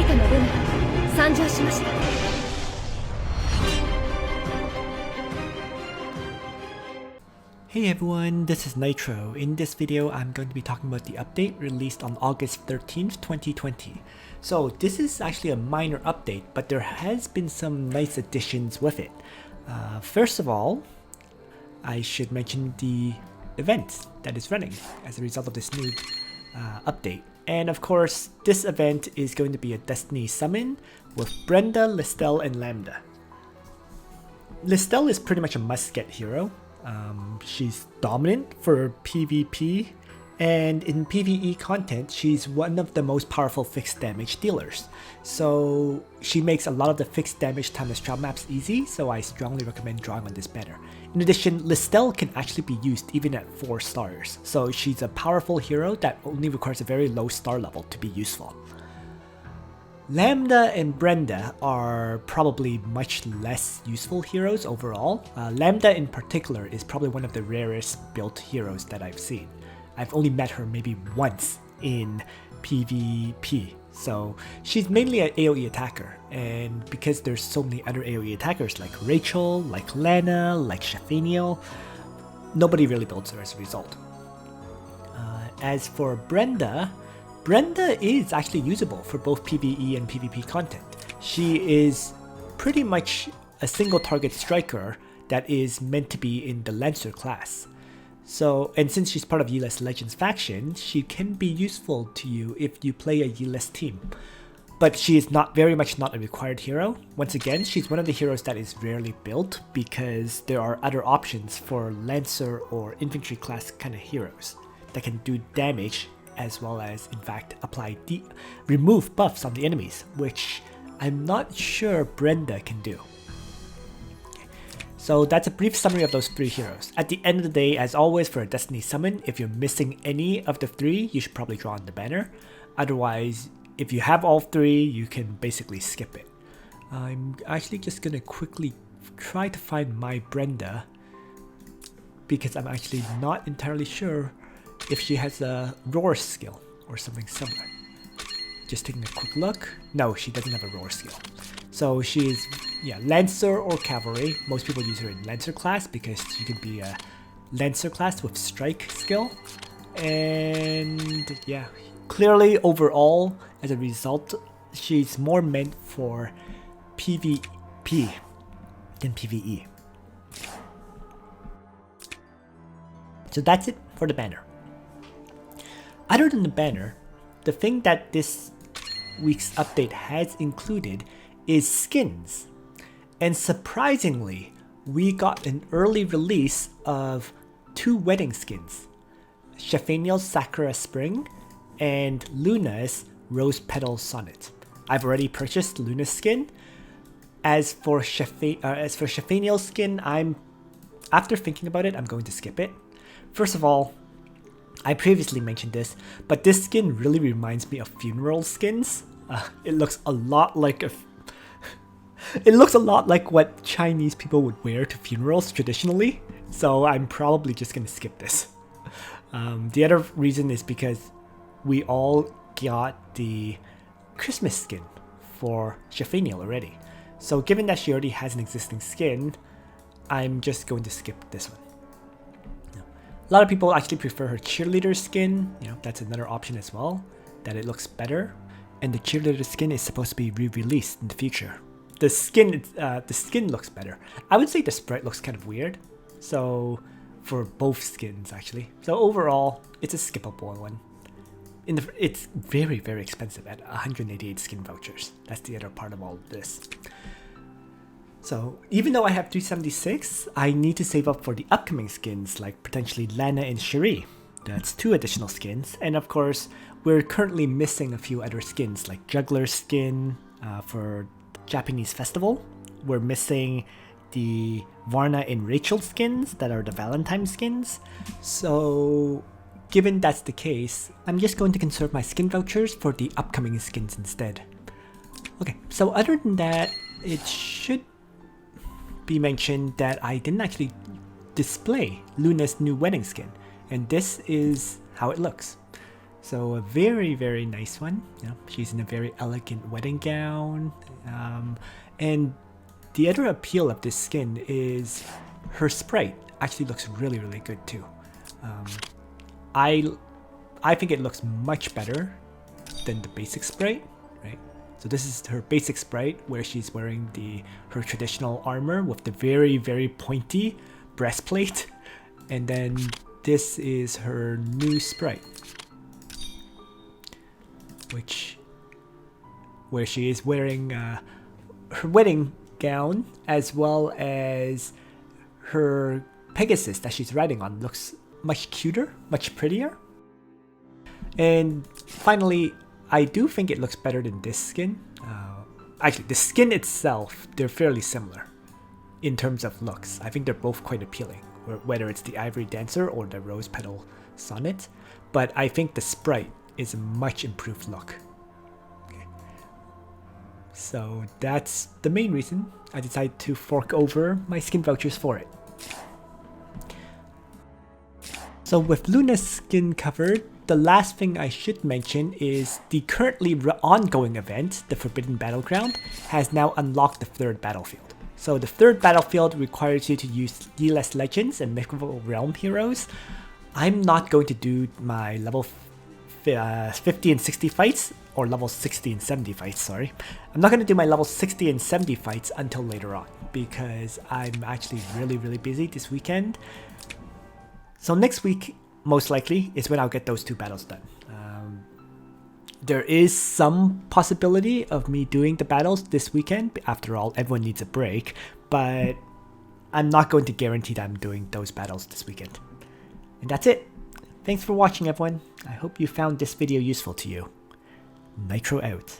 たのルナ参上しました。 Hey everyone, this is Nitro. In this video, I'm going to be talking about the update released on August 13th, 2020. So this is actually a minor update, but there has been some nice additions with it. First of all, I should mention the event that is running as a result of this new update. And of course, this event is going to be a Destiny summon with Brenda, Listel, and Lambda. Listel is pretty much a must-get hero. She's dominant for PvP, and in PvE content, she's one of the most powerful fixed damage dealers. So she makes a lot of the fixed damage timeless trial maps easy, so I strongly recommend drawing on this banner. In addition, Listel can actually be used even at 4 stars, so she's a powerful hero that only requires a very low star level to be useful. Lambda and Brenda are probably much less useful heroes overall. Lambda in particular is probably one of the rarest built heroes that I've seen. I've only met her maybe once in PvP, so she's mainly an AoE attacker, and because there's so many other AoE attackers like Rachel, like Lana, like Shafaniel, nobody really builds her as a result. As for Brenda is actually usable for both PvE and PvP content. She is pretty much a single target striker that is meant to be in the Lancer class. So, and since she's part of Yelis Legends faction, she can be useful to you if you play a Yelis team. But she is very much not a required hero. Once again, she's one of the heroes that is rarely built because there are other options for Lancer or infantry class kind of heroes that can do damage as well as, in fact, remove buffs on the enemies, which I'm not sure Brenda can do. Okay. So that's a brief summary of those 3 heroes. At the end of the day, as always for a Destiny summon, if you're missing any of the 3, you should probably draw on the banner. Otherwise, if you have all 3, you can basically skip it. I'm actually just gonna quickly try to find my Brenda because I'm actually not entirely sure if she has a roar skill or something similar. Just taking a quick look. No, she doesn't have a roar skill. So she's, Lancer or Cavalry. Most people use her in Lancer class because she can be a Lancer class with strike skill. And yeah, clearly overall, as a result, she's more meant for PvP than PvE. So that's it for the banner. Other than the banner, the thing that this week's update has included is skins. And surprisingly, we got an early release of 2 wedding skins. Shafaniel's Sakura Spring and Luna's Rose Petal Sonnet. I've already purchased Luna's skin. As for Shafaniel's skin, after thinking about it, I'm going to skip it. First of all, I previously mentioned this, but this skin really reminds me of funeral skins. It looks a lot like what Chinese people would wear to funerals traditionally. So I'm probably just gonna skip this. The other reason is because we all got the Christmas skin for Shafaniel already. So given that she already has an existing skin, I'm just going to skip this one. A lot of people actually prefer her cheerleader skin. That's another option as well, that it looks better. And the cheerleader skin is supposed to be re-released in the future. The skin looks better. I would say the sprite looks kind of weird. So for both skins actually. So overall, it's a skippable one. It's very, very expensive at 188 skin vouchers. That's the other part of all of this. So even though I have 376, I need to save up for the upcoming skins like potentially Lana and Cherie. That's 2 additional skins. And of course, we're currently missing a few other skins like Jugler skin for Japanese Festival. We're missing the Varna and Rachel skins that are the Valentine skins. So given that's the case, I'm just going to conserve my skin vouchers for the upcoming skins instead. Okay, so other than that, it should be mentioned that I didn't actually display Luna's new wedding skin, and this is how it looks. So a very, very nice one. You know, she's in a very elegant wedding gown. And the other appeal of this skin is her sprite actually looks really, really good too. I think it looks much better than the basic sprite, right? So this is her basic sprite where she's wearing her traditional armor with the very, very pointy breastplate. And then this is her new sprite, where she is wearing her wedding gown as well as her Pegasus that she's riding on looks much cuter, much prettier. And finally, I do think it looks better than this skin. Actually, the skin itself, they're fairly similar in terms of looks. I think they're both quite appealing, whether it's the Ivory Dancer or the Rose Petal Sonnet. But I think the sprite is a much improved look. Okay. So that's the main reason I decided to fork over my skin vouchers for it. So with Luna's skin covered, the last thing I should mention is the currently ongoing event, the Forbidden Battleground, has now unlocked the third battlefield. So the third battlefield requires you to use DLS Legends and Mythical Realm heroes. I'm not going to do my level 50 and 60 fights, or level 60 and 70 fights, sorry. I'm not going to do my level 60 and 70 fights until later on, because I'm actually really, really busy this weekend. So next week, most likely, is when I'll get those two battles done. There is some possibility of me doing the battles this weekend. After all, everyone needs a break, but I'm not going to guarantee that I'm doing those battles this weekend. And that's it. Thanks for watching, everyone. I hope you found this video useful to you. Nitro out.